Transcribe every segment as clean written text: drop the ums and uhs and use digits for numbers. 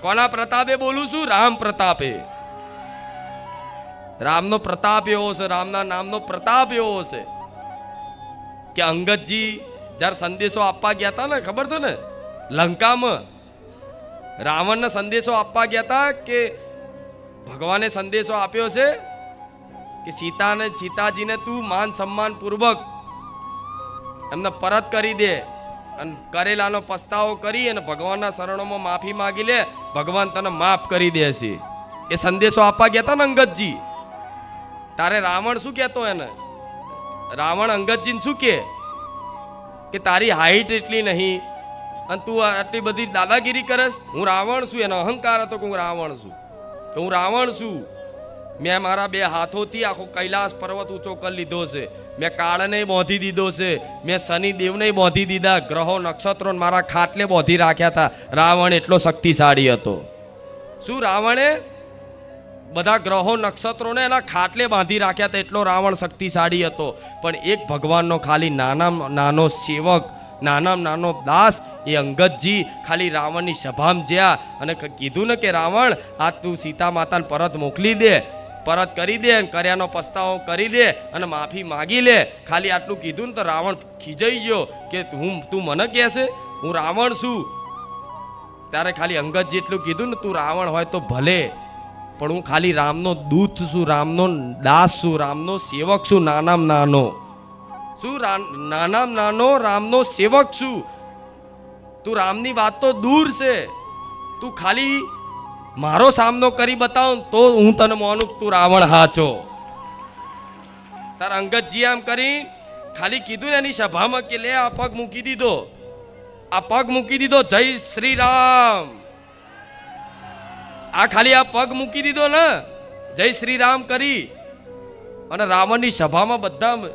કોના પ્રતાપે બોલું છું? રામ પ્રતાપે. રામનો પ્રતાપ એવો છે, રામના નામનો પ્રતાપ એવો છે કે અંગદજી જ્યારે સંદેશો આપવા ગયા હતા ને, ખબર છે ને, લંકામાં રાવણને સંદેશો આપવા ગયા હતા કે ભગવાને સંદેશો આપ્યો છે કે સીતાજીને તું માન સન્માન પૂર્વક એમને પરત કરી દે અને કરેલાનો પસ્તાવો કરી અને ભગવાનના શરણોમાં માફી માગી લે, ભગવાન તને માફ કરી દેશે. એ સંદેશો આપવા ગયા હતા ને અંગદજી. તારે રાવણ શું કહેતો એને? રાવણ અંગદજીને શું કે તારી હાઈટ એટલી નહીં અને તું આટલી બધી દાદાગીરી કરસ? હું રાવણ છું. એનો અહંકાર હતો કે હું રાવણ છું, કે હું રાવણ છું. મેં મારા 2 હાથોથી આખો કૈલાસ પર્વત ઊંચો કરી લીધો છે. મેં કાળને બાંધી દીધો છે. મેં શનિદેવને બાંધી દીધા. ગ્રહો નક્ષત્રો મારા ખાટલે બાંધી રાખ્યા હતા. રાવણ એટલો શક્તિશાળી હતો. શું રાવણે બધા ગ્રહો નક્ષત્રોને એના ખાટલે બાંધી રાખ્યા હતા, એટલો રાવણ શક્તિશાળી હતો. પણ એક ભગવાનનો ખાલી નાનો સેવક, નાનો દાસ, એ અંગદજી ખાલી રાવણની સભામાં જ્યાં અને કીધું ને કે રાવણ, આ તું સીતા માતાને પરત મોકલી દે, પરત કરી દે, કર્યાનો પસ્તાવો કરી દે અને માફી માગી લે. ખાલી આટલું કીધું ને તો રાવણ ખીજાઈ ગયો કે તું મને કહેશે હું રાવણ છું? ત્યારે ખાલી અંગદજી એટલું કીધું ને, તું રાવણ હોય તો ભલે, પણ હું ખાલી રામનો દૂત છું, રામનો દાસ છું, રામનો સેવક છું, નાનામાં નાનો શું, નાનામાં નાનો રામનો સેવક છું. તું રામની વાત તો દૂર છે, તું ખાલી મારો સામનો કરી બતાવ તો હું તને માનું તું રાવણ હાચો. તાર અંગદજી આમ કરી ખાલી કીધું ને એની સભામાં કે લે આ પગ મૂકી દીધો, આ પગ મૂકી દીધો, જય શ્રી રામ. આ ખાલી આ પગ મૂકી દીધો ને, જય શ્રી રામ કરી, અને રાવણની સભામાં બધા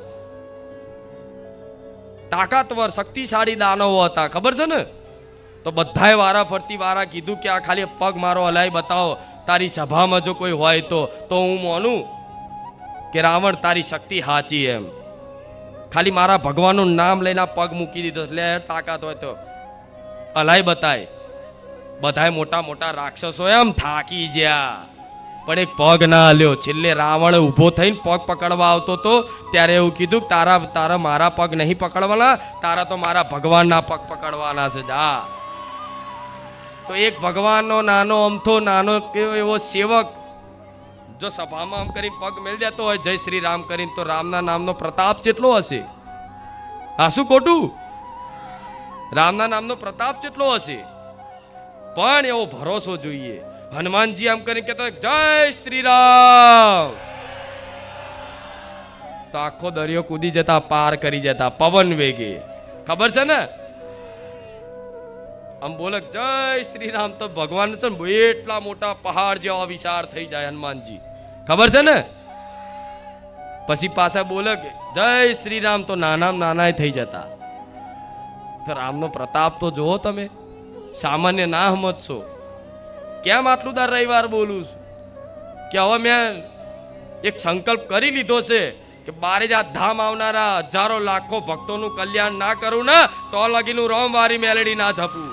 તાકાતવર શક્તિશાળી દાનવો હતા, ખબર છે ને? તો બધાએ વારા ફરતી વારા કીધું કે આ ખાલી પગ મારો હલાઈ બતાવો, તારી સભામાં જો કોઈ હોય તો હું માનું કે રાવણ તારી શક્તિ હાચી. એમ ખાલી મારા ભગવાનનું નામ લઈને પગ મૂકી દીધો, એટલે તાકાત હોય તો હલાઈ બતાય. બધાએ મોટા મોટા રાક્ષસો એમ થાકી ગયા, પણ એક પગ ના હલ્યો. છેલ્લે રાવણ ઊભો થઈને પગ પકડવા આવતો હતો ત્યારે એવું કીધું કે તારા મારા પગ નહીં પકડવાના, તારા તો મારા ભગવાનના પગ પકડવાના છે, જા. તો એક ભગવાનનો નાનો એવો સેવક જો સભામાં આમ કરી પગ મેળ દેતો હોય જય શ્રી રામ કરીને, તો રામના નામનો પ્રતાપ કેટલો હશે? હા, શું ખોટું? રામના નામનો પ્રતાપ કેટલો હશે? પણ એવો ભરોસો જોઈએ. હનુમાનજી આમ કરીને કહેતો જય શ્રી રામ, તો આખો દરિયો કૂદી જતા, પાર કરી જતા પવન વેગે, ખબર છે ને? આમ બોલે જય શ્રી રામ તો ભગવાન છે ને એટલા મોટા પહાડ જેવા વિશાળ થઈ જાય હનુમાનજી, ખબર છે ને? પછી પાછા બોલે જય શ્રી રામ તો નાના થઈ જતા. તો રામનો પ્રતાપ તો જુઓ તમે, સામાન્ય ના સમજશો. કેમ આટલું દર રવિવાર બોલું છું કે હવે મેં એક સંકલ્પ કરી લીધો છે કે બારેજાત ધામ આવનારા હજારો લાખો ભક્તોનું કલ્યાણ ના કરું ને તો લગીનું રોમવારી મેલડી ના જપું.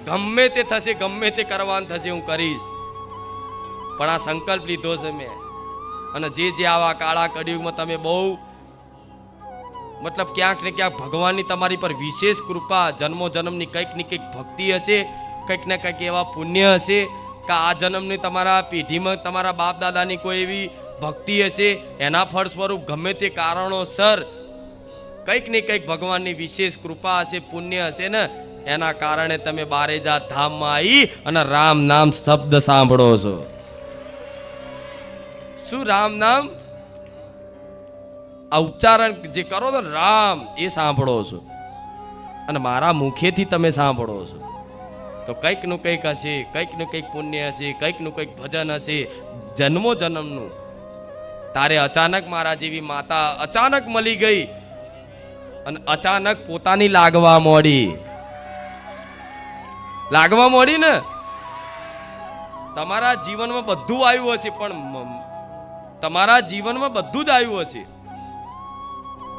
ગમે તે થશે, ગમે તે કરવાનું થશે, હું કરીશ. પણ આ સંકલ્પ લીધો છે મેં. અને જે આવા કાળા કળિયુગમાં તમે બહુ મતલબ ક્યાંક ને ક્યાંક ભગવાનની તમારી પર વિશેષ કૃપા, જન્મો જન્મની કંઈક ને કંઈક ભક્તિ હશે, કંઈક ને કંઈક એવા પુણ્ય હશે કે આ જન્મની તમારા પેઢીમાં તમારા બાપ દાદાની કોઈ એવી ભક્તિ હશે, એના ફળ સ્વરૂપ ગમે તે કારણોસર કંઈક ને કંઈક ભગવાનની વિશેષ કૃપા હશે, પુણ્ય હશે ને, એના કારણે તમે બારેજાત ધામમાં આવી અને રામ નામ શબ્દ સાંભળો છો. શું રામ નામ આ ઉચ્ચારણ જે કરો છો રામ, એ સાંભળો છો અને મારા મુખેથી તમે સાંભળો છો, તો કંઈક નું કંઈક હશે, કંઈક નું કંઈક પુણ્ય હશે, કંઈક નું કંઈક ભજન હશે જન્મો જન્મનું. તારે અચાનક મારા જેવી માતા અચાનક મળી ગઈ અને અચાનક પોતાની લાગવા મોડી ને. તમારા જીવનમાં બધું આવ્યું હશે, પણ તમારા જીવનમાં બધું જ આવ્યું હશે,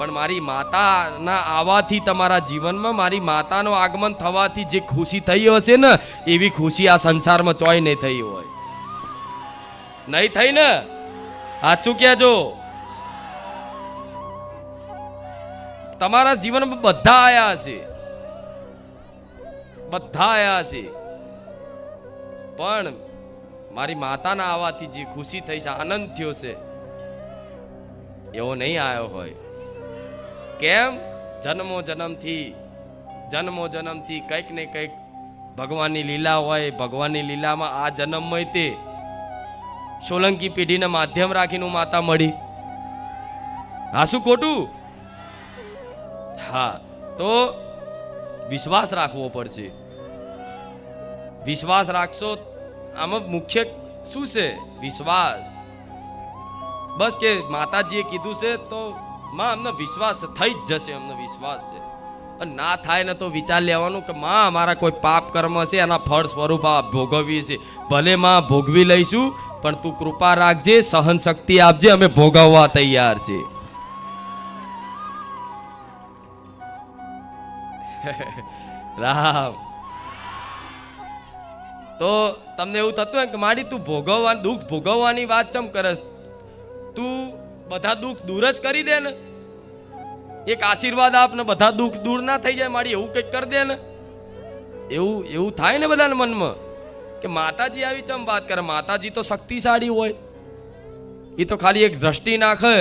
પણ મારી માતાના આવવાથી તમારા જીવનમાં મારી માતાનું આગમન થવાથી જે ખુશી થઈ હશે ને એવી ખુશી આ સંસારમાં ચોય નહીં થઈ હોય. નહીં થઈ ને? સાચું કહેજો. તમારા જીવનમાં બધા આયા હશે, બધા આયા હશે, પણ મારી માતાના આવવાથી જે ખુશી થઈ છે, આનંદ થયો છે, એવો નહીં આવ્યો હોય. કેમ? જન્મો જન્મથી કંઈક ને કંઈક ભગવાનની લીલા હોય. ભગવાનની લીલામાં આ જન્મમાં તે સોલંકી પેઢીને માધ્યમ રાખીને માતા મળી. હા, શું ખોટું? હા, તો વિશ્વાસ રાખવો પડશે. વિશ્વાસ રાખશો. આમાં મુખ્ય શું છે? વિશ્વાસ. બસ કે માતાજીએ કીધું છે તો માં અમને વિશ્વાસ થઈ જ જશે, અમને વિશ્વાસ છે. અને ના થાય ને તો વિચાર લેવાનું કે માં અમારા કોઈ પાપ કર્મ છે, એના ફળ સ્વરૂપ આ ભોગવીએ છે. ભલે માં ભોગવી લઈશું, પણ તું કૃપા રાખજે, સહન શક્તિ આપજે, અમે ભોગવવા તૈયાર છે. રામ. તો તમને એવું થતું હોય કે માડી તું દુઃખ ભોગવવાની વાત ચમ કરે? તું બધા દુઃખ દૂર જ કરી દે ને. એક આશીર્વાદ આપને બધા દુઃખ દૂર ના થઈ જાય માડી, એવું કંઈક કરી દે ને. એવું થાય ને બધાના મનમાં કે માતાજી આવી ચમ વાત કરે? માતાજી તો શક્તિશાળી હોય. એ તો ખાલી એક દ્રષ્ટિ નાખે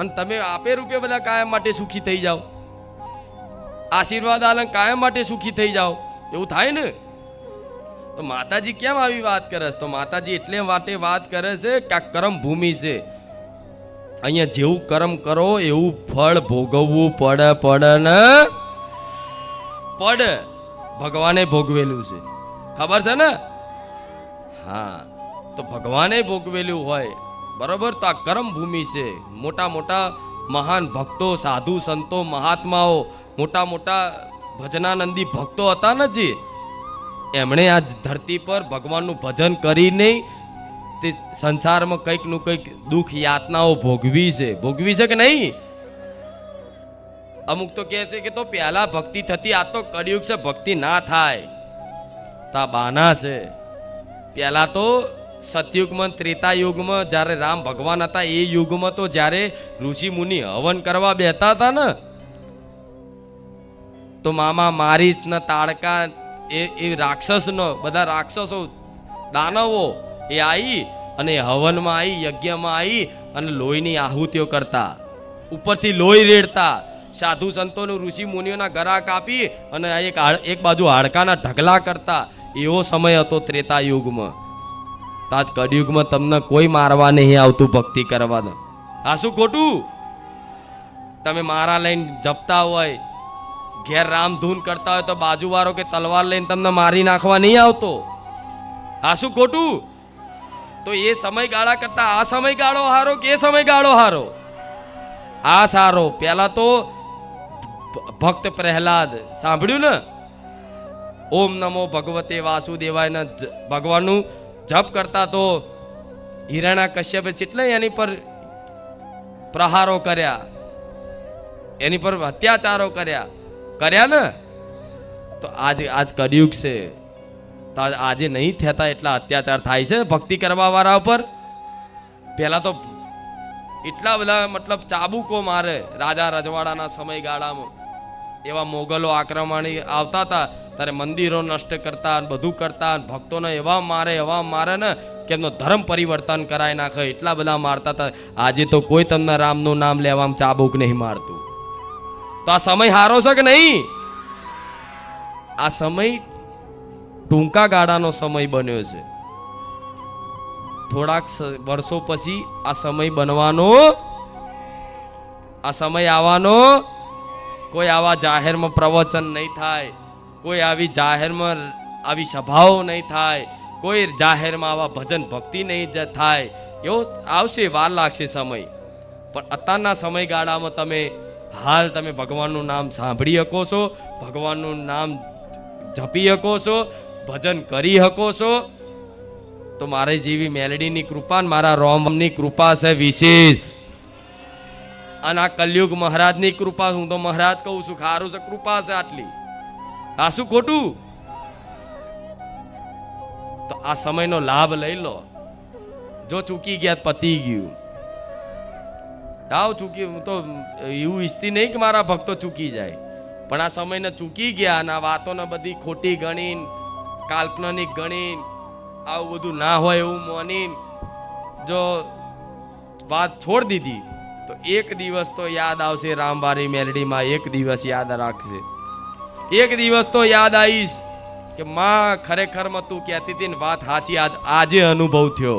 અને તમે આપે રૂપે બધા કાયમ માટે સુખી થઈ જાઓ. આશીર્વાદ આલે કાયમ માટે સુખી થઈ જાઓ, એવું થાય ને? તો માતાજી કેમ આવી વાત કરે છે? તો માતાજી એટલે માટે વાત કરે છે કે આ કર્મ ભૂમિ છે. અહીંયા જેવું કર્મ કરો એવું ફળ ભોગવવું પડે ને પડે. ભગવાને ભોગવેલું છે, ખબર છે ને? હા, તો ભગવાને ભોગવેલું હોય, બરોબર. તો આ કર્મ ભૂમિ છે. મોટા મોટા મહાન ભક્તો, સાધુ સંતો, મહાત્માઓ, મોટા મોટા ભજનાનંદી ભક્તો હતા ને જે, એમણે આ ધરતી પર ભગવાનનું ભજન કરીને તે સંસારમાં કંઈક નું કંઈક દુઃખ યાતનાઓ ભોગવી છે કે નહીં? અમુક તો કહે છે કે તો પહેલા ભક્તિ થતી, આ તો કળિયુગ છે, ભક્તિ ના થાય. તા બાના છે. પહેલા તો સતયુગમાં, ત્રેતા યુગમાં, જ્યારે રામ ભગવાન હતા એ યુગમાં તો જ્યારે ઋષિ મુનિ હવન કરવા બેઠા હતા ને, તો મામા મારીચ ને તાડકા એ રાક્ષસનો, બધા રાક્ષસો દાનવો એ આવી અને હવનમાં આવી, યજ્ઞમાં આવી અને લોહીની આહુતિઓ કરતા, ઉપરથી લોહી રેડતા, સાધુ સંતોનું, ઋષિ મુનિઓના ગળા કાપી અને એક બાજુ હાડકાના ઢગલા કરતા. એવો સમય હતો ત્રેતા યુગમાં. તો આજ કળિયુગમાં તમને કોઈ મારવા નહીં આવતું ભક્તિ કરવાનું. આ શું ખોટું? તમે મારા લઈને જપતા હોય, ઘેર રામધૂન કરતા હોય, તો બાજુવાળો કે તલવાર લઈને તમને મારી નાખવા નહીં આવતો. આ શું ખોટું? તો એ સમયગાળા કરતા આ સમયગાળો હારો કે એ સમયગાળો હારો? આ સારો. પહેલા તો ભક્ત પ્રહલાદ સાંભળ્યું ને? ઓમ નમો ભગવતે વાસુદેવાય ને ભગવાનનું જપ કરતા તો હિરણ્યકશ્યપે કેટલા એની પર પ્રહારો કર્યા, એની પર અત્યાચારો કર્યા ને? તો આજ કળિયુગ છે, તો આજે નહીં થતા એટલા અત્યાચાર થાય છે ભક્તિ કરવા વાળા ઉપર. પહેલા તો એટલા બધા મતલબ ચાબુકો મારે રાજા રજવાડાના સમયગાળામાં. એવા મોગલો આક્રમણી આવતા હતા ત્યારે મંદિરો નષ્ટ કરતા, બધું કરતા, ભક્તોને એવા મારે ને કે એમનો ધર્મ પરિવર્તન કરાવી નાખે, એટલા બધા મારતા હતા. આજે તો કોઈ તમને રામનું નામ લેવામાં ચાબુક નહીં મારતું. તો આ સમય હારો છે કે નહીં? આ સમય ટૂંકા ગાળાનો સમય બન્યો છે. થોડાક વર્ષો પછી આ સમય બનવાનો, આ સમય આવવાનો. કોઈ આવા જાહેરમાં પ્રવચન નહીં થાય, કોઈ આવી જાહેરમાં આવી સભાઓ નહીં થાય, કોઈ જાહેરમાં આવા ભજન ભક્તિ નહીં થાય. એવો આવશે, વાર લાગશે સમય. પણ અત્યારના સમયગાળામાં તમે ભગવાનનું નામ સાંભળી શકો છો, ભગવાનનું નામ જપી શકો છો, ભજન કરી શકો છો. તો મારી જેવી મેલડીની કૃપા, મારા રોમની કૃપા છે વિશેષ. અને આ કલયુગ મહારાજની કૃપા. હું તો મહારાજ કહું છું, ખારું છે, કૃપા છે આટલી. આ શું ખોટું? તો આ સમયનો લાભ લઈ લો. જો ચૂકી ગયા પતી ગયું. આવ ચૂકી, હું તો એવું ઈચ્છતી નહીં કે મારા ભક્તો ચૂકી જાય, પણ આ સમયને ચૂકી ગયા અને આ વાતોને બધી ખોટી ગણીને, કાલ્પનિક ગણીને, આવું બધું ના હોય એવું માનીને જો વાત છોડી દીધી તો એક દિવસ તો યાદ આવશે. રામબારી મેલડીમાં એક દિવસ યાદ રાખશે. એક દિવસ તો યાદ આવીશ કે માં ખરેખરમાં તું કહેતી હતી ને વાત સાચી. આજે અનુભવ થયો.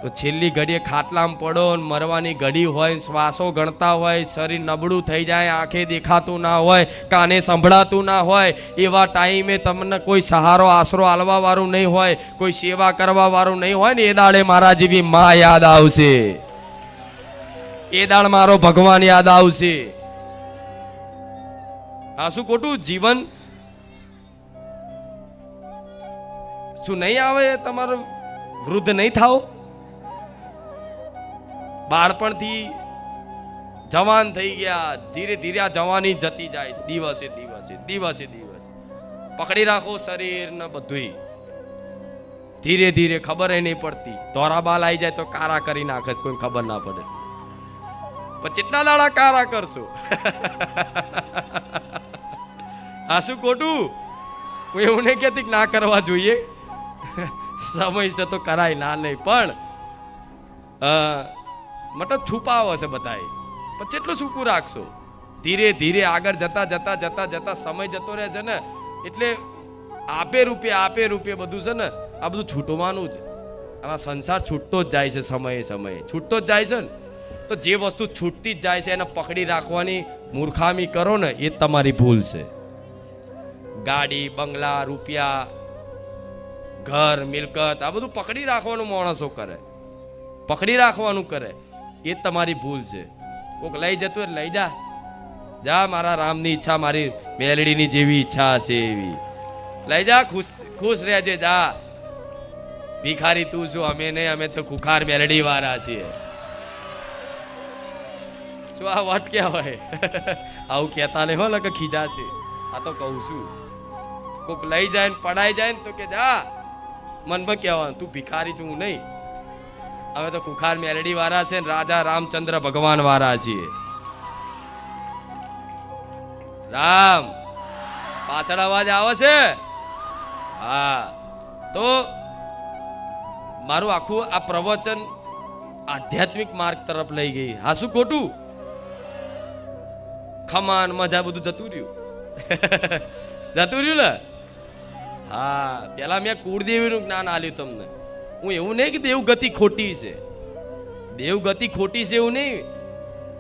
તો છેલ્લી ઘડીએ ખાટલામાં પડો ને મરવાની ઘડી હોય, શ્વાસો ગણતા હોય, શરીર નબળું થઈ જાય, આંખે દેખાતું ના હોય, કાને સંભળાતું ના હોય, એવા ટાઈમે તમને કોઈ સહારો આશરો આલવા વાળું નહીં હોય, કોઈ સેવા કરવા વાળું નહીં હોય ને, એ દાડે મારા જેવી માં યાદ આવશે. એ દાડ મારો ભગવાન યાદ આવશે. આ શું ખોટું? જીવન શું નહીં આવે? તમારું વૃદ્ધ નહીં થાવ? બાળપણથી જવાન થઈ ગયા, ધીરે ધીરે આ જવાની જતી જાય, દિવસે દિવસે દિવસે દિવસે. પકડી રાખો શરીર ને બધું, ધીરે ધીરે ખબર નહીં પડતી. ધોરા બાલ આવી જાય તો કારા કરી નાખે, કોઈ ખબર ના પડે. પણ કેટલા દાડા કારા કરશો? આ શું ખોટું? કોઈ એવું નહીં કહેતી ના કરવા જોઈએ, સમય છે તો કરાય, ના નહીં. પણ મતલબ છુપાવો છે બધાએ, પણ કેટલું સૂકું રાખશો? ધીરે ધીરે આગળ જતા જતા જતા જતા સમય જતો રહે છે ને, એટલે આપે રૂપે બધું છે ને, આ બધું છૂટવાનું જ. આ સંસાર છૂટતો જ જાય છે, સમયે સમયે છૂટતો જ જાય છે ને. તો જે વસ્તુ છૂટતી જ જાય છે એને પકડી રાખવાની મૂર્ખામી કરો ને, એ તમારી ભૂલ છે. ગાડી, બંગલા, રૂપિયા, ઘર, મિલકત, આ બધું પકડી રાખવાનું માણસો કરે, પકડી રાખવાનું કરે, એ તમારી ભૂલ છે. કોઈક લઈ જતું એટલે લઈ જા, જા, મારા રામની ઈચ્છા, મારી મેલડીની જેવી ઈચ્છા હશે એવી લઈ જા, ખુશ રહેજે, જા. ભિખારી તું શું? અમે નહીં, અમે તો ખુખાર મેલડી વાળા છીએ. શું આ વાત કહેવાય? આવું કહેતા નહીં હો, કે ખીજા છે. આ તો કહું છું, કોઈક લઈ જાય ને પડાઈ જાય ને તો કે જા, મનમાં કહેવાનું તું ભિખારી છું નહીં, અમે તો ખુખાર મેલડી વાળા છે ને રાજા રામચંદ્ર ભગવાન વાળા છીએ. રામ પાછળ અવાજ આવે છે? હા. તો મારું આખું આ પ્રવચન આધ્યાત્મિક માર્ગ તરફ લઈ ગઈ. હા શું ખોટું? ખમાન મજા બધું જતું રહ્યું. જતું રહ્યું ને? હા. પેલા મેં કુળદેવીનું જ્ઞાન આલ્યું તમને. હું એવું નહીં કે દેવગતિ ખોટી છે, દેવગતિ ખોટી છે એવું નહીં.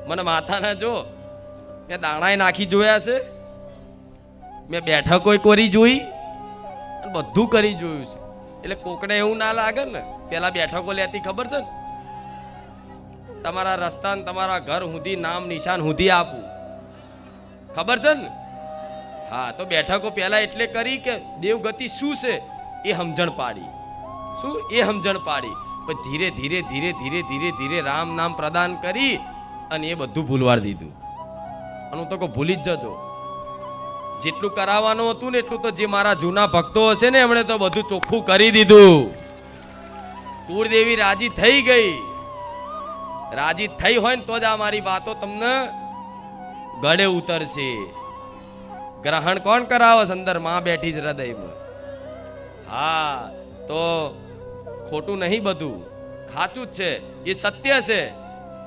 મને માથાના જો મેં દાણાએ નાખી જોયા છે, મેં બેઠકો કરી જોઈ, બધું કરી જોયું છે. એટલે કોકને એવું ના લાગે ને, પેલા બેઠકો લેતી ખબર છે ને, તમારા રસ્તા ને તમારા ઘર સુધી નામ નિશાન સુધી આપું, ખબર છે ને? હા. તો બેઠકો પહેલા એટલે કરી કે દેવગતિ શું છે એ સમજણ પાડી. શું એ સમજણ પાડી? પણ ધીરે ધીરે ધીરે ધીરે ધીરે ધીરે રામ નામ પ્રદાન કરી અને એ બધું ભૂલવા દીધું. અને હું તો કહું ભૂલી જ જજો. જેટલું કરાવવાનું હતું ને એટલું તો જે મારા જૂના ભક્તો હશે ને એમણે તો બધું ચોખ્ખું કરી દીધું. કુળદેવી રાજી થઈ ગઈ. રાજી થઈ હોય ને તો જ આ મારી વાતો તમને ગળે ઉતરશે. ગ્રહણ કોણ કરાવે? અંદર માં બેઠી જ હૃદયમાં. હા. તો ખોટું નહીં, બધું સાચું જ છે, એ સત્ય છે.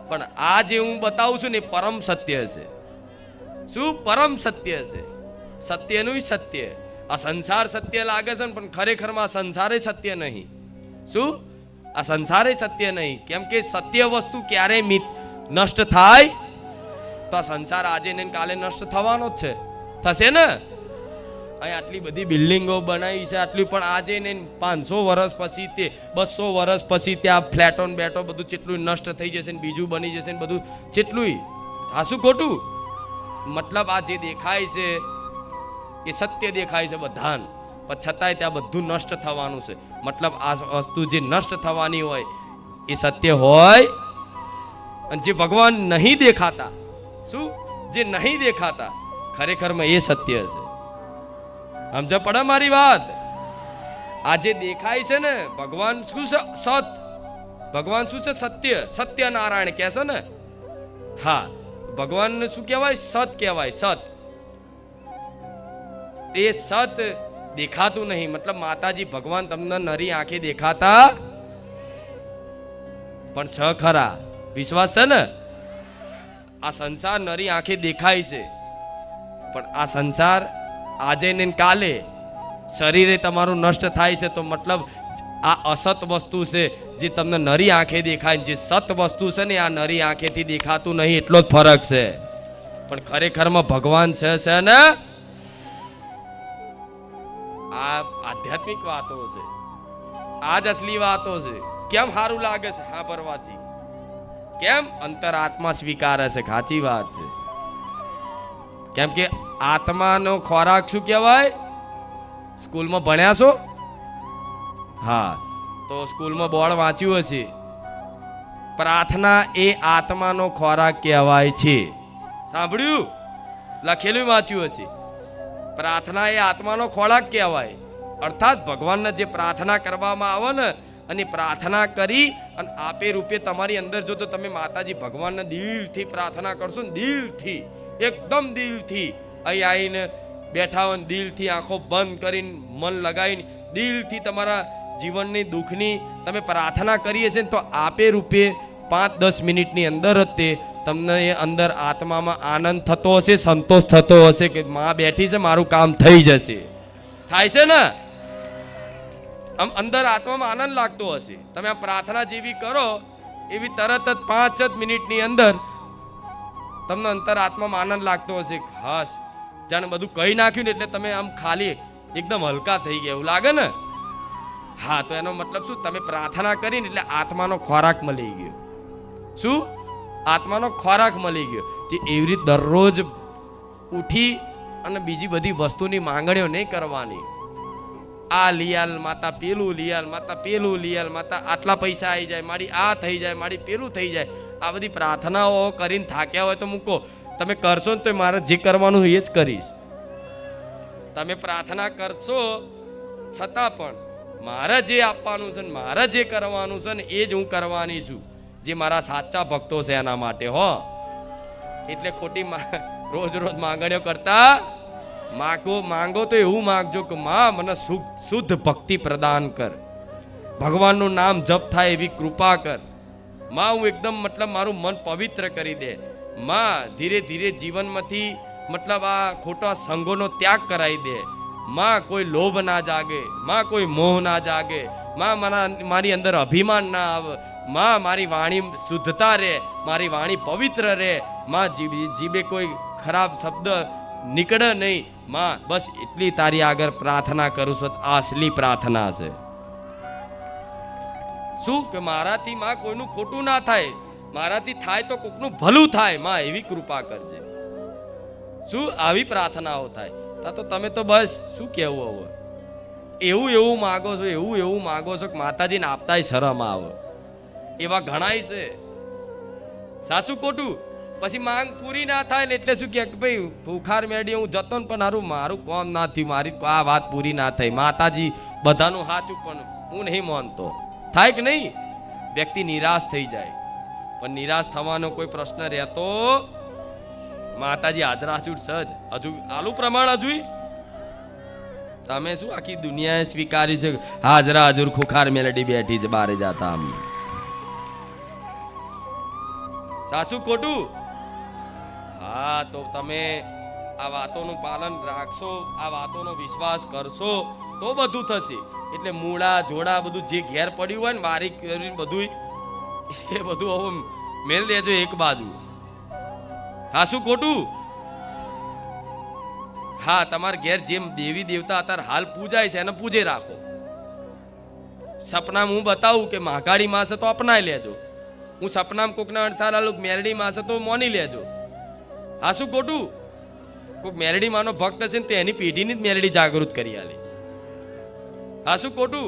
પણ આ જે હું બતાવું છું ને એ પરમ સત્ય છે. શું? પરમ સત્ય છે. સત્યનું સત્ય. આ સંસાર સત્ય લાગે છે પણ ખરેખરમાં સંસારે સત્ય નહીં. શું? આ સંસારે સત્ય નહીં. કેમ કે સત્ય વસ્તુ ક્યારે નષ્ટ થાય તો આ સંસાર આજે ને કાલે નષ્ટ થવાનો જ છે. થશે ને? અહીં આટલી બધી બિલ્ડિંગો બનાવી છે, આટલી, પણ આજે ને 500 વર્ષ પછી, તે 200 વર્ષ પછી ત્યાં ફ્લેટો ને બેટો બધું કેટલું નષ્ટ થઈ જશે ને બીજું બની જશે ને બધું કેટલું. હા શું ખોટું? મતલબ આ જે દેખાય છે એ સત્ય દેખાય છે બધાને, પણ છતાંય ત્યાં બધું નષ્ટ થવાનું છે. મતલબ આ વસ્તુ જે નષ્ટ થવાની હોય એ સત્ય હોય અને જે ભગવાન નહીં દેખાતા, શું જે નહીં દેખાતા, ખરેખરમાં એ સત્ય છે. સમજ પડે મારી વાત? આ જે દેખાય છે ને ભગવાન શું છે? સત. ભગવાન શું છે? સત્ય. સત્યનારાયણ કહે છે ને. હા, ભગવાનને શું કહેવાય? સત કહેવાય. સત. એ સત દેખાતું નહીં. મતલબ માતાજી ભગવાન તમને નરી આંખે દેખાતા પણ છ ખરા. વિશ્વાસ છે ને? આ સંસાર નરી આંખે દેખાય છે પણ આ સંસાર આજે ને કાલે શરીરે તમારું નષ્ટ થાય છે. તો મતલબ આ અસત વસ્તુ છે જે તમને નરી આંખે દેખાય. જે સત વસ્તુ છે ને આ નરી આંખેથી દેખાતું નહીં. એટલો જ ફરક છે. પણ ખરેખરમાં ભગવાન છે ને. આ આધ્યાત્મિક વાતો છે. આ જ અસલી વાતો છે. કેમ સારું લાગે છે હા ભરવાથી? કેમ? અંતરાત્મા સ્વીકારે છે. સાચી વાત છે. કેમ કે આત્માનો ખોરાક શું કહેવાય? સ્કૂલમાં ભણ્યા છો? હા, તો સ્કૂલમાં બોર્ડ વાંચ્યું હશે, પ્રાર્થના એ આત્માનો ખોરાક કહેવાય છે. સાંભળ્યું? લખેલું વાંચ્યું હશે. પ્રાર્થના એ આત્માનો ખોરાક કહેવાય. અર્થાત ભગવાનને જે પ્રાર્થના કરવામાં આવે ને, અને પ્રાર્થના કરી અને આપે રૂપે તમારી અંદર જો તો તમે માતાજી ભગવાનને દિલથી પ્રાર્થના કરશો ને, દિલથી, એકદમ દિલથી, અહીં આવીને બેઠા હોય દિલથી, આંખો બંધ કરીને, મન લગાવીને દિલથી તમારા જીવનની દુઃખની તમે પ્રાર્થના કરીએ છે ને, તો આપે રૂપે 5-10 મિનિટની અંદર જ તે તમને અંદર આત્મામાં આનંદ થતો હશે, સંતોષ થતો હશે કે માં બેઠી છે, મારું કામ થઈ જશે. થાય છે ને? આમ અંદર આત્મામાં આનંદ લાગતો હશે. તમે આ પ્રાર્થના જેવી કરો એવી તરત જ 5 જ મિનિટની અંદર તમને અંતર આત્મામાં આનંદ લાગતો હશે. હાસ, જાણે બધું કહી નાખ્યું ને એટલે તમે આમ ખાલી એકદમ હલકા થઈ ગયા એવું લાગે ને. હા, તો એનો મતલબ શું? તમે પ્રાર્થના કરીને એટલે આત્માનો ખોરાક મળી ગયો. શું? આત્માનો ખોરાક મળી ગયો. જે એવી રીતે દરરોજ ઉઠી અને બીજી બધી વસ્તુની માંગણીઓ નહીં કરવાની. આ લિયાલ માતા, પેલું લિયાલ માતા, પેલું લિયાલ માતા, આટલા પૈસા આવી જાય, મારી આ થઈ જાય, મારી પેલું થઈ જાય. આ બધી પ્રાર્થનાઓ કરીને થાક્યા હોય તો મૂકો. તમે કરશો ને તો મારે જે કરવાનું એ જ કરીશ. તમે પ્રાર્થના કરશો છતાં પણ મારે જે આપવાનું છે ને મારે જે કરવાનું છે ને એ જ હું કરવાની છું. જે મારા સાચા ભક્તો છે એના માટે હો. એટલે ખોટી રોજ રોજ માંગણીઓ કરતા માંગો તો એવું માંગજો કે માં મને શુદ્ધ ભક્તિ પ્રદાન કર, ભગવાનનું નામ જપ થાય એવી કૃપા કર માં. હું એકદમ મતલબ મારું મન પવિત્ર કરી દે માં. ધીરે ધીરે જીવનમાંથી મતલબ આ ખોટા સંગોનો ત્યાગ કરાવી દે માં. કોઈ લોભ ના જાગે માં, કોઈ મોહ ના જાગે માં. મારી અંદર અભિમાન ના આવે માં. મારી વાણી શુદ્ધતા રહે, મારી વાણી પવિત્ર રહે માં. જીભે કોઈ ખરાબ શબ્દ નીકળે નહીં માં. બસ એટલી તારી આગળ પ્રાર્થના કરું છું. આ અસલી પ્રાર્થના છે. શું કે મારાથી માં કોઈનું ખોટું ના થાય, મારાથી થાય તો કોકનું ભલું થાય માં, એવી કૃપા કરજે. શું આવી પ્રાર્થનાઓ થાય તો તમે તો બસ શું કહેવું હવે? એવું માગો છો, એવું માગો છો કે માતાજીને આપતાય શરમ આવે. એવા ઘણાય છે. સાચું ખોટું? પછી માંગ પૂરી ના થાય ને એટલે શું કે ભાઈ ભૂખાર મેળી હું જતો ને પણ મારું કોમ ના થયું, મારી આ વાત પૂરી ના થઈ. માતાજી બધાનું સાચું પણ હું નહીં માનતો. થાય કે નહીં? વ્યક્તિ નિરાશ થઈ જાય. પણ નિરાશ થવાનો કોઈ પ્રશ્ન રહેતો માતાજી હાજરા હજુ સજ હજુ આલુ પ્રમાણ હજુ તમે શું આખી દુનિયાએ સ્વીકાર્યું છે હાજરા હજુર ખુખાર મેલડી બેઠી છે બારે જાતા. આમ સાચું ખોટું? હા, તો તમે આ વાતોનું પાલન રાખશો, આ વાતોનો વિશ્વાસ કરશો તો બધું થશે. એટલે મૂળા જોડા બધું જે ઘેર પડ્યું હોય ને વારી કરીને બધું એ બધું હવે મેલ દેજો એક બાજુ. હા, શું ખોટું? હા, તમારા ઘેર જેમ દેવી દેવતા અત્યારે હાલ પૂજાય છે એને પૂજે રાખો. સપનામાં હું બતાવું કે મહાકાળી માં છે તો અપનાવી લેજો. હું સપનામાં કોકના અણસાર આલું મેરડી માં છે તો મોની લેજો. હા, શું ખોટું? કોઈક મેરડી માનો ભક્ત છે ને તે એની પેઢીની જ મેરડી જાગૃત કરી આલે છે. હા, શું ખોટું?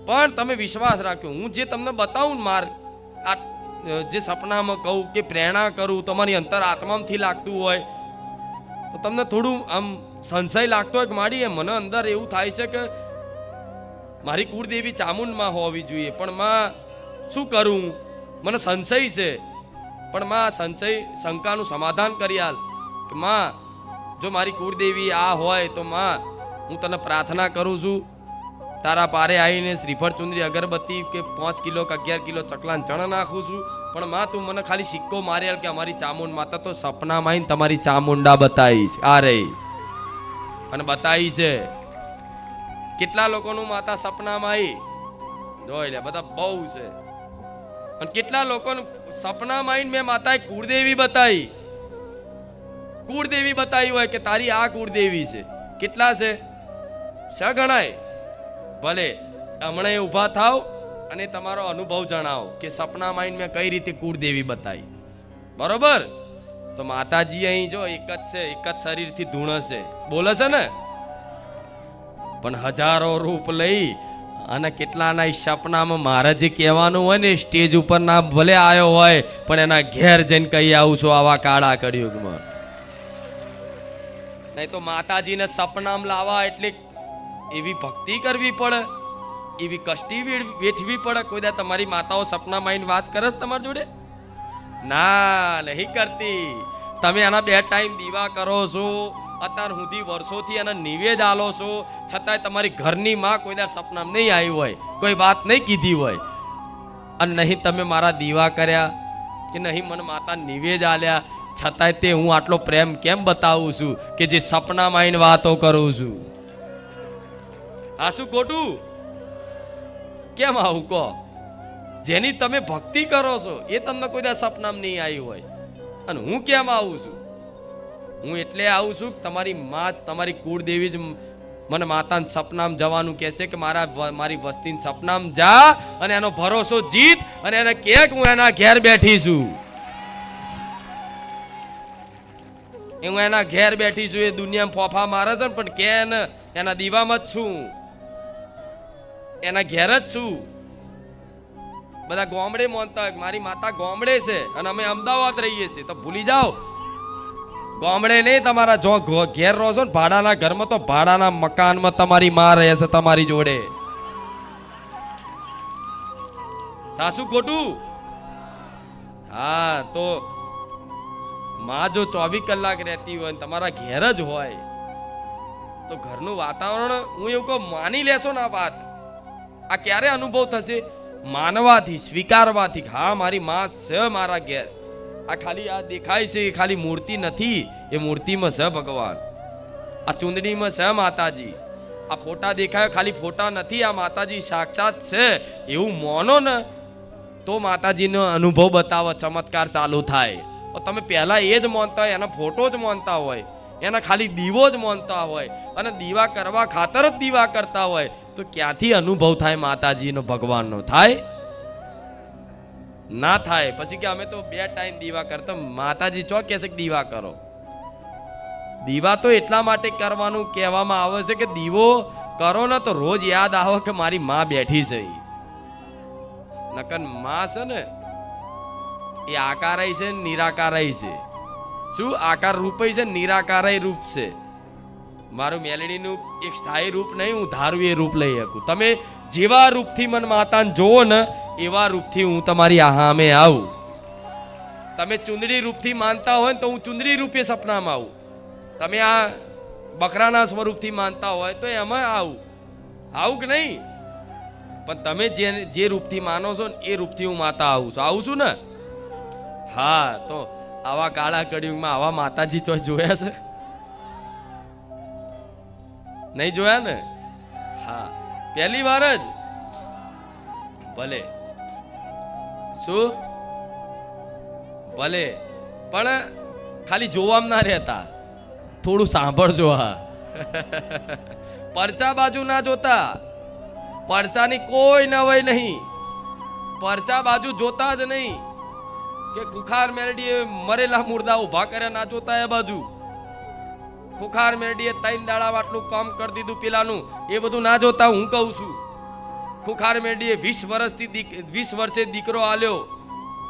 પણ તમે વિશ્વાસ રાખ્યો. હું જે તમને બતાવું ને માર્ગ, આ જે સપનામાં કહું કે પ્રેરણા કરું, તમારી અંતર આત્મામાંથી લાગતું હોય તો તમને થોડું આમ સંશય લાગતો હોય કે મારી મને અંદર એવું થાય છે કે મારી કુળદેવી ચામુંડમાં હોવી જોઈએ, પણ માં શું કરું, મને સંશય છે. પણ માં સંશય શંકાનું સમાધાન કરી આલ કે માં જો મારી કુળદેવી આ હોય તો માં હું તને પ્રાર્થના કરું છું, તારા પારે આવીને શ્રીફળ ચુંદડી અગરબત્તી કે 5 કિલો કે 11 કિલો ચકલાન ચણ નાખું છું, પણ માં તું મને ખાલી સિક્કો મારી આલ કે અમારી ચામુંડ માતા તો સપનામાં આવીને તમારી ચામુંડા બતાવી છે આ રહી અને બતાવી છે. કેટલા લોકોનું માતા સપનામાં આવી જોઈ લે, બધા બહુ છે. અને કેટલા લોકોને સપનામાં આવીને મેં માતાએ કુળદેવી બતાવી, કુળદેવી બતાવી હોય કે તારી આ કુળદેવી છે. કેટલા છે? ગણાય. ભલે હમણાં ઊભા થાવ અને તમારો અનુભવ જણાવો કે સપનામાં આવીને મેં કઈ રીતે કુળદેવી બતાવી. બરોબર? તો માતાજી અહીં જો એક જ છે, એક જ શરીરથી ધૂણ છે, બોલે છે ને, પણ હજારો રૂપ લઈ અને કેટલાના સપનામાં મારે જે કહેવાનું હોય ને સ્ટેજ ઉપર ના ભલે આવ્યો હોય પણ એના ઘેર જઈને કહી આવું છું આવા કાળા કળિયુગમાં. નહીં તો માતાજીને સપનામાં લાવવા એટલે એવી ભક્તિ કરવી પડે, એવી કષ્ટી વેઠવી પડે. કોઈ દા તમારી માતાઓ સપનામાં આવીને વાત કરે છે તમારી જોડે? ના, નહીં કરતી. તમે એના 2 ટાઈમ દીવા કરો છો, અત્યાર સુધી વર્ષોથી એના નિવેદ આલો છો, છતાંય તમારી ઘરની માં કોઈ દર સપનામાં નહીં આવી હોય, કોઈ વાત નહીં કીધી હોય, અને નહીં તમે મારા દીવા કર્યા કે નહીં મને માતા નિવેદ આલ્યા, છતાંય તે હું આટલો પ્રેમ કેમ બતાવું છું કે જે સપનામાં આવીને વાતો કરું છું? આ શું ખોટું? કેમ આવું કહો? જેની તમે ભક્તિ કરો છો એ તમને કોઈ દર સપનામાં નહીં આવી હોય, અને હું કેમ આવું છું? હું એટલે આવું છું તમારી માં, તમારી કુળદેવી જ મને માતાને સપનામાં જવાનું કહે છે કે મારી વસ્તીને સપનામાં જા અને એનો ભરોસો જીત અને એને કહે કે હું એના ઘેર બેઠી છું, હું એના ઘેર બેઠી છું. એ દુનિયામાં ફોફા મારે છે પણ કે એના દીવામાં જ છું, એના ઘેર જ છું. બધા ગામડે માનતા હોય મારી માતા ગામડે છે અને અમે અમદાવાદ રહીએ છીએ, તો ભૂલી જાઓ ગામડે નહીં, તમારા જો ઘેર રહો છો ને ભાડાના ઘરમાં, તો ભાડાના મકાનમાં તમારી માં રહે છે તમારી જોડે. સાસુ ખોટું? હા, તો માં જો 24 કલાક રહેતી હોય તમારા ઘેર જ હોય તો ઘરનું વાતાવરણ હું એવું કહું માની લેશો ને આ વાત, આ ક્યારે અનુભવ થશે? માનવાથી, સ્વીકારવાથી. હા, મારી માં છે મારા ઘેર. આ ખાલી આ દેખાય છે એ ખાલી મૂર્તિ નથી, એ મૂર્તિમાં છે ભગવાન, આ ચુંદડીમાં છે માતાજી, આ ફોટા દેખાય ખાલી ફોટા નથી, આ માતાજી સાક્ષાત છે એવું માનો ને તો માતાજીનો અનુભવ બતાવો, ચમત્કાર ચાલુ થાય. તમે પહેલા એ જ માનતા હોય, એના ફોટો જ માનતા હોય, એના ખાલી દીવો જ માનતા હોય અને દીવા કરવા ખાતર જ દીવા કરતા હોય, તો ક્યાંથી અનુભવ થાય માતાજીનો, ભગવાનનો? થાય ના થાય. પછી કે અમે તો 2 ટાઈમ દીવા કરતા. માતાજી ચો કહે છે કે દીવા કરો? દીવા તો એટલા માટે કરવાનું કહેવામાં આવે છે કે દીવો કરો ને તો રોજ યાદ આવો કે મારી માં બેઠી છે. નકન માં છે ને એ આકારય છે, નિરાકારય છે. શું? આકાર રૂપય છે, નિરાકારય રૂપ છે. મારું મેલડીનું એક સ્થાયી રૂપ નહીં, હું ધારું એ રૂપ લઈ શકું. તમે જેવા રૂપથી મન માતાને જોવો ને એવા રૂપથી હું તમારી સામે આવું. તમે ચુંદડી રૂપથી માનતા હોય તો હું ચુંદડી રૂપે સપનામાં આવું. તમે આ બકરાના સ્વરૂપથી માનતા હોય તો એમાં આવું કે નહીં? પણ તમે જે રૂપથી માનો છો ને એ રૂપથી હું માતા આવું છું ને. હા, તો આવા કાળા કળિયુગમાં આવા માતાજી તો જોયા છે? નહીં જોયા ને? હા, પહેલી વાર જ. ભલે શું? ભલે, પણ ખાલી જોવામાં ના રહેતા, થોડું સાંભળજો. હા, પરચા બાજુ ના જોતા. પરચાની કોઈ નવાઈ નહીં, પરચા બાજુ જોતા જ નહીં કે ખુખાર મેરડીએ મરેલા મુર્દા ઉભા કર્યા, ના જોતા એ બાજુ. ખુખાર મેરડીએ 3 દાડા આટલું કામ કરી દીધું પેલાનું, એ બધું ના જોતા. હું કહું છું ખુખાર મેરડીએ 20 વર્ષે દીકરો આલ્યો,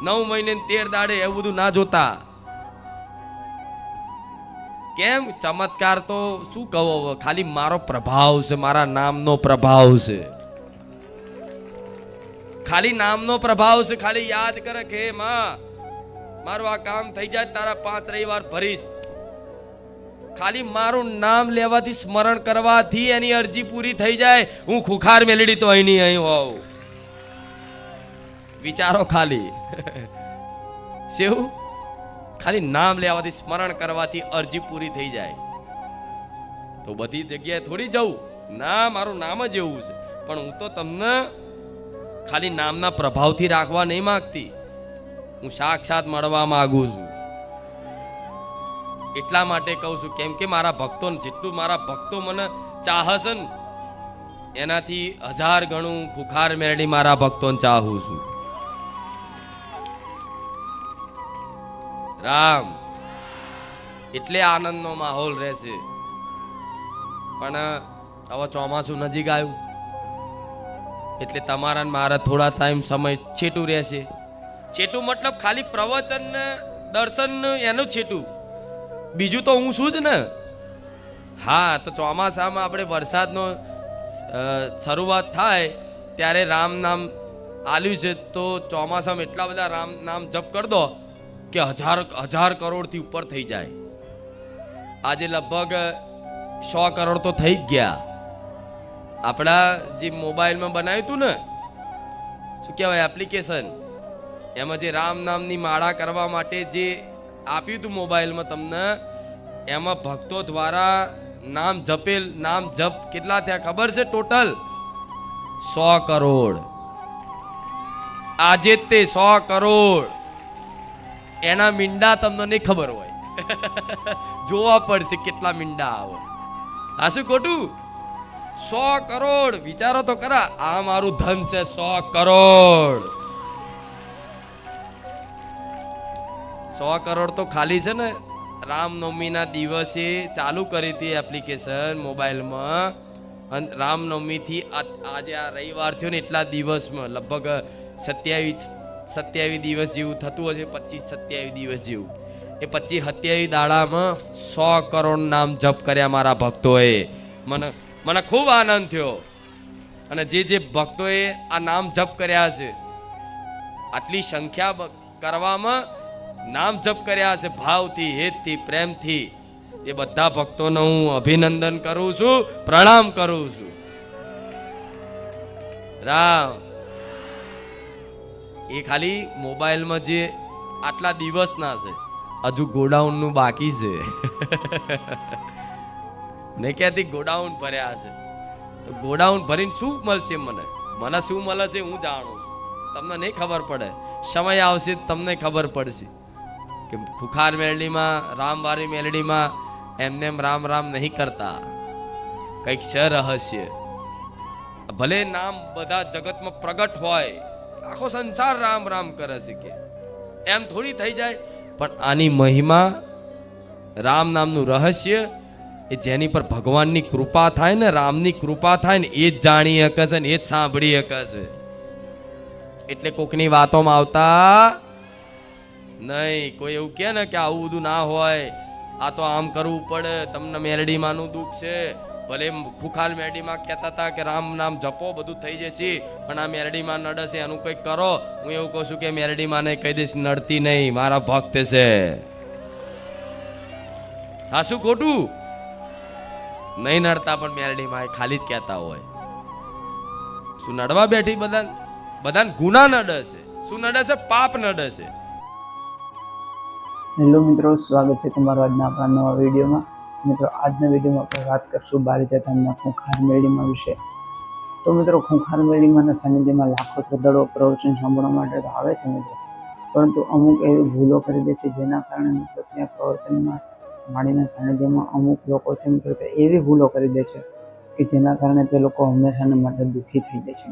9 મહિને 13 દાડે એવું બધું ના જોતા. કેમ? ચમત્કાર તો શું કહો, ખાલી મારો પ્રભાવ છે, મારા નામનો પ્રભાવ છે, ખાલી નામનો પ્રભાવ છે. ખાલી યાદ કરે કે માં મારું આ કામ થઈ જાય, તારા 5 રવિવાર ભરીશ. ખાલી મારું નામ લેવાથી, સ્મરણ કરવાથી એની અરજી પૂરી થઈ જાય. હું ખુખાર મેલડી તો અહીં નહીં અહીં હોઉં. વિચારો ખાલી શું? ખાલી નામ લેવાથી, સ્મરણ કરવાથી અરજી પૂરી થઈ જાય. તો બધી જગ્યાએ થોડી જવું ના, મારું નામ જ એવું છે. પણ હું તો તમને ખાલી નામના પ્રભાવથી રાખવા નહીં માંગતી, હું સાક્ષાત મળવા માંગુ છું. એટલા માટે કહું છું, કેમ કે મારા ભક્તો, જેટલું મારા ભક્તો મને ચાહશે ને એનાથી 1000 ગણું ખુખાર મેળડી મારા ભક્તોને ચાહું છું. રામ એટલે આનંદનો માહોલ રહેશે. પણ હવે ચોમાસું નજીક આવ્યું એટલે તમારા મારા થોડા ટાઈમ સમય છેટું રહેશે. છેટું મતલબ ખાલી પ્રવચન ને દર્શન એનું છેટું, બીજું તો હું શું જ ને. હા, તો ચોમાસામાં આપણે વરસાદનો શરૂઆત થાય ત્યારે રામ નામ આલ્યું છે, તો ચોમાસામાં એટલા બધા રામ નામ જપ કરી દો કે 1000 કરોડથી ઉપર થઈ જાય. આજે લગભગ 100 કરોડ તો થઈ જ ગયા. આપણા જે મોબાઈલમાં બનાવ્યું હતું ને, શું કહેવાય એપ્લિકેશન, એમાં જે રામ નામની માળા કરવા માટે જે આપ્યું હતું મોબાઈલમાં તમને, એમાં ભક્તો દ્વારા નામ જપેલ, નામ જપ કેટલા થયા ખબર છે? ટોટલ 100 કરોડ. આજે તે 100 કરોડ એના મીંડા તમને નહીં ખબર હોય. જોવા પડશે કેટલા મીંડા આવે. આ શું ખોટું? 100 કરોડ વિચારો તો ખરા. આ મારું ધન છે 100 કરોડ. 100 કરોડ તો ખાલી છે ને રામનવમીના દિવસે ચાલુ કરી હતી એપ્લિકેશન મોબાઈલમાં, અને રામનવમીથી આજે આ રવિવાર થયો ને એટલા દિવસમાં લગભગ 27 દિવસ જેવું થતું હશે, 25-27 દિવસ જેવું. એ 25-27 દાડામાં 100 કરોડ નામ જપ કર્યા મારા ભક્તોએ. મને ખૂબ આનંદ થયો. અને જે ભક્તોએ આ નામ જપ કર્યા છે, આટલી સંખ્યા કરવામાં નામ જપ કર્યા છે ભાવથી, હેતથી, પ્રેમથી, એ બધા ભક્તોને હું અભિનંદન કરું છું, પ્રણામ કરું છું. રામ એ ખાલી મોબાઈલમાં જે આટલા દિવસના છે, હજુ ગોડાઉનનું બાકી છે. નહીં કહેતી ગોડાઉન ભર્યા છે, તો ગોડાઉન ભરીને શું મળશે? મને શું મળે છે હું જાણું છું, તમને નહીં ખબર પડે. સમય આવશે તમને ખબર પડશે કે ખુખાર મેલડીમાં, રામવારી મેલડીમાં એમને રામ રામ નહીં કરતા, કંઈક છે રહસ્ય. ભલે નામ બધા જગતમાં પ્રગટ હોય, આખો સંસાર રામ રામ કરે છે કે એમ થોડી થઈ જાય. પણ આની મહિમા, રામ નામનું રહસ્ય, એ જેની પર ભગવાનની કૃપા થાય ને, રામની કૃપા થાય ને, એ જ જાણી શકે છે ને એ જ સાંભળી શકે છે. એટલે કોકની વાતોમાં આવતા નહીં. કોઈ એવું કહે ને કે આવું બધું ના હોય, આ તો આમ કરવું પડે, તમને મેલડીમાંનું દુઃખ છે. ભલે ખુખાર મેલડીમાં કહેતા હતા કે રામ નામ જપો બધું થઈ જશે, પણ આ મેલડીમાં નડશે, એનું કંઈક કરો. હું એવું કહું છું કે મેલડીમાં નહીં કહી દઈશ, નડતી નહીં, મારા ભક્ત છે. હા શું ખોટું? નહીં નડતા, પણ મેલડીમાં ખાલી જ કહેતા હોય. શું નડવા બેઠી? બધાને ગુના નડે છે. શું નડે છે? પાપ નડે છે. હેલો મિત્રો, સ્વાગત છે તમારું આજના આપણા નવા વિડીયોમાં. મિત્રો, આજના વિડીયોમાં આપણે વાત કરશું બારીજા ધામના ખુખાર મેળીમાં વિશે. તો મિત્રો, ખુખાર મેળીમાંના સાનિધ્યમાં લાખો શ્રદ્ધાળુઓ પ્રવચન સાંભળવા માટે તો આવે છે મિત્રો, પરંતુ અમુક એવી ભૂલો કરી દે છે જેના કારણે મિત્રો ત્યાં પ્રવચનમાં માળીના સાનિધ્યમાં અમુક લોકો છે મિત્રો તે એવી ભૂલો કરી દે છે કે જેના કારણે તે લોકો હંમેશાને માટે દુઃખી થઈ જાય છે.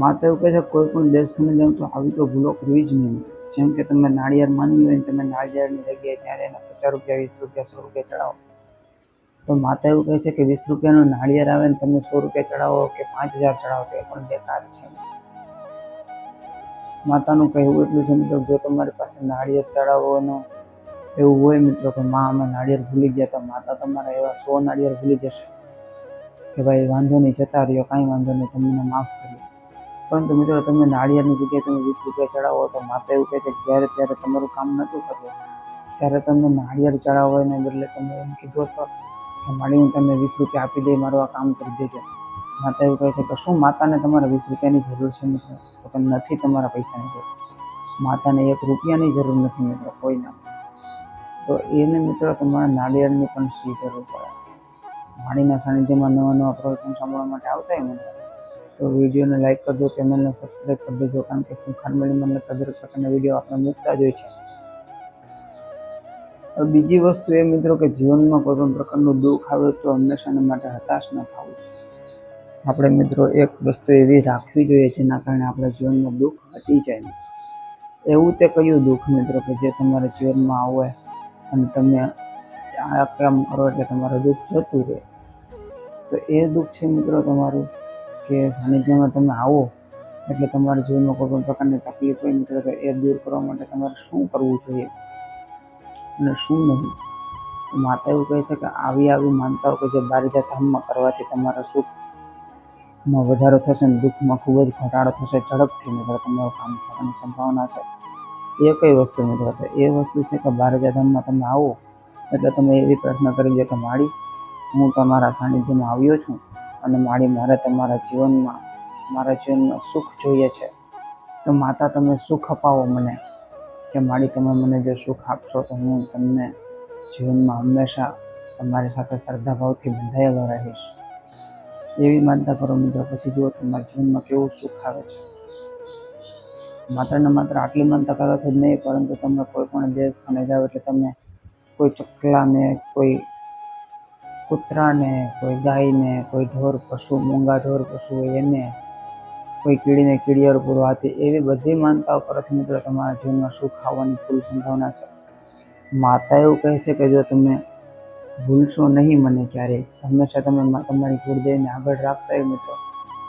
માતા એવું કહે છે કોઈ પણ દેવસ્થાને જાવ તો આવી તો ભૂલો કરવી જ નહીં. જેમ કે તમે નાળિયેર માનવી હોય ને, તમે નાળિયેરની જગ્યાએ ત્યારે એને 50 રૂપિયા, 20 રૂપિયા, 100 રૂપિયા ચડાવો, તો માતા એવું કહે છે કે 20 રૂપિયાનું નાળિયેર આવે ને તમે 100 રૂપિયા ચડાવો કે 5000 ચડાવો તો એ પણ બેકાર છે. માતાનું કહેવું એટલું છે મિત્રો, જો તમારી પાસે નાળિયેર ચડાવવાનો એવું હોય મિત્રો કે માં અમે નાળિયેર ભૂલી ગયા, તો માતા તમારા એવા 100 નાળિયેર ભૂલી જશે કે ભાઈ વાંધો નહીં, જતા રહ્યો, કાંઈ વાંધો નહીં, તમને માફ કરીએ. પરંતુ મિત્રો તમે નાળિયેરની જગ્યાએ તમે 20 રૂપિયા ચડાવો તો માતા એવું કહે છે કે જ્યારે ત્યારે તમારું કામ નહોતું કરવું, ત્યારે તમે નાળિયેર ચડાવવાને બદલે તમે એમ કીધું હતો કે માડી હું તમને 20 રૂપિયા આપી દઈ, મારું આ કામ કરી દેજે. માતા એવું કહે છે કે શું માતાને તમારા 20 રૂપિયાની જરૂર છે મિત્રો? તો કે નથી તમારા પૈસાની જરૂર. માતાને 1 રૂપિયાની જરૂર નથી મિત્રો, કોઈના. તો એને મિત્રો તમારા નાળિયેરની પણ શી જરૂર પડે? માડીના સાનિધ્યમાં નવા નવા પ્રવચન સાંભળવા માટે આવતા હોય મિત્રો, તો વિડીયોને લાઈક કરજો, ચેનલને સબસ્ક્રાઈબ કરી દેજો, કારણ કે ખૂંખાર મેળીમાં લગતા દરેક પ્રકારના વિડીયો આપણે મૂકતા જ હોય છે. હવે બીજી વસ્તુ એ મિત્રો કે જીવનમાં કોઈ પણ પ્રકારનું દુઃખ આવે તો હંમેશાને માટે હતાશ ન થવું જોઈએ. આપણે મિત્રો એક વસ્તુ એવી રાખવી જોઈએ જેના કારણે આપણા જીવનમાં દુઃખ હટી જાય. એવું તે કયું દુઃખ મિત્રો કે જે તમારા જીવનમાં આવે અને તમે આ કામ કરો એટલે તમારું દુઃખ જતું રહે? તો એ દુઃખ છે મિત્રો તમારું કે સાનિધ્યમાં તમે આવો એટલે તમારા જીવનમાં કોઈ પણ પ્રકારની તકલીફ હોય મિત્રો, તો એ દૂર કરવા માટે તમારે શું કરવું જોઈએ અને શું નહીં? માતા એવું કહે છે કે આવી માનતાઓ કે જે બારીજા ધામમાં કરવાથી તમારા સુખમાં વધારો થશે અને દુઃખમાં ખૂબ જ ઘટાડો થશે, ઝડપથી મિત્રો તમારું કામ થવાની સંભાવના છે. એ કઈ વસ્તુ મિત્રો? તો એ વસ્તુ છે કે બારીજા ધામમાં તમે આવો એટલે તમે એવી પ્રાર્થના કરી દો કે માડી હું તમારા સાનિધ્યમાં આવ્યો છું અને માડી મારે મારા જીવનમાં સુખ જોઈએ છે, તો માતા તમે સુખ અપાવો મને, કે માડી તમે મને જો સુખ આપશો તો હું તમને જીવનમાં હંમેશા તમારી સાથે શ્રદ્ધાભાવથી બંધાયેલો રહીશ. એવી માનતા કરો મિત્રો, પછી જુઓ તમારા જીવનમાં કેવું સુખ આવે છે. માત્ર ને માત્ર આટલી માનતા કરવાથી જ નહીં, પરંતુ તમે કોઈ પણ દેશ સ્થાને જાઓ એટલે તમે કોઈ ચકલાને, કોઈ કૂતરાને, કોઈ ગાયને, કોઈ ઢોર પશુ, મૂંગા ઢોર પશુ હોય એને, કોઈ કીડીને કીડીયાર પૂરો હાથી, એવી બધી માનતાઓ કરવાથી મિત્રો તમારા જીવનમાં સુખ આવવાની ફૂલ સંભાવના છે. માતા એવું કહે છે કે જો તમે ભૂલશો નહીં મને ક્યારેય, હંમેશા તમે તમારી કુળદેવીને આગળ રાખતા હોય મિત્રો,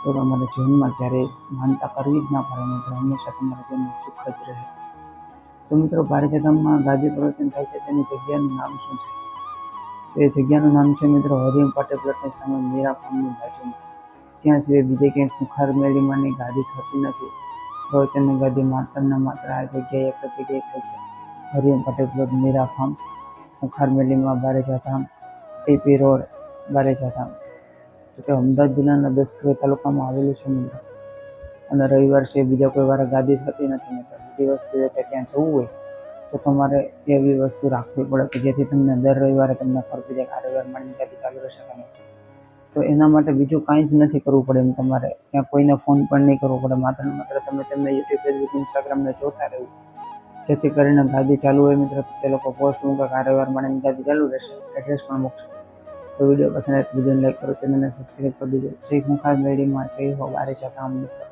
તો તમારા જીવનમાં ક્યારેય માનતા કરવી જ ના પડે મિત્રો, હંમેશા તમારા જીવનમાં સુખ જ રહે. તો મિત્રો બારીજા ધામમાં ગાદી પ્રવચન થાય છે તેની જગ્યાનું નામ શું છે? તો એ જગ્યાનું નામ છે મિત્રો હરિયમ પાટે પ્લોટની સામે મીરા ફાર્મની બાજુમાં. ત્યાં સિવાય બીજે ક્યાંય ખૂંખાર મેળીમાંની ગાદી થતી નથી. પ્રવચનની ગાદી માત્ર ને માત્ર આ જગ્યાએ એક જ જગ્યાએ થાય છે, હરિયમ પાટે પ્લોટ મીરા ફાર્મ, ખૂંખાર મેળીમાં, બારેજા ધામ, ટીપી રોડ, બારેજા ધામ. તો કે અમદાવાદ જિલ્લાના 10 તાલુકામાં આવેલું છે મિત્રો. અને રવિવાર છે બીજા કોઈ વાર ગાદી થતી નથી મિત્રો. બીજી વસ્તુ એ કે ત્યાં જવું હોય તો તમારે એવી વસ્તુ રાખવી પડે કે જેથી તમને દર રવિવારે તમને ખબર પડી જાય કે આ રવિવાર મારી ગાદી ચાલુ રહેશે કે નહીં. તો એના માટે બીજું કાંઈ જ નથી કરવું પડે એમ, તમારે ત્યાં કોઈને ફોન પણ નહીં કરવો પડે, માત્ર ને માત્ર તમે યુટ્યુબ, ફેસબુક, ઇન્સ્ટાગ્રામને જોતા રહેવું, જેથી કરીને ગાદી ચાલુ હોય મિત્રો તે લોકો પોસ્ટ મૂકે કે આ રવિવાર મારી ગાદી ચાલુ રહેશે, એડ્રેસ પણ મૂકશે. તો વિડીયો પસંદ આવે તો વિડીયોને લાઈક કરો, ચેનલને સબસ્ક્રાઈબ કરી દેજો. જય ખૂંખાર મેળીમાં, જય હો બારેજા ધામ મિત્રો.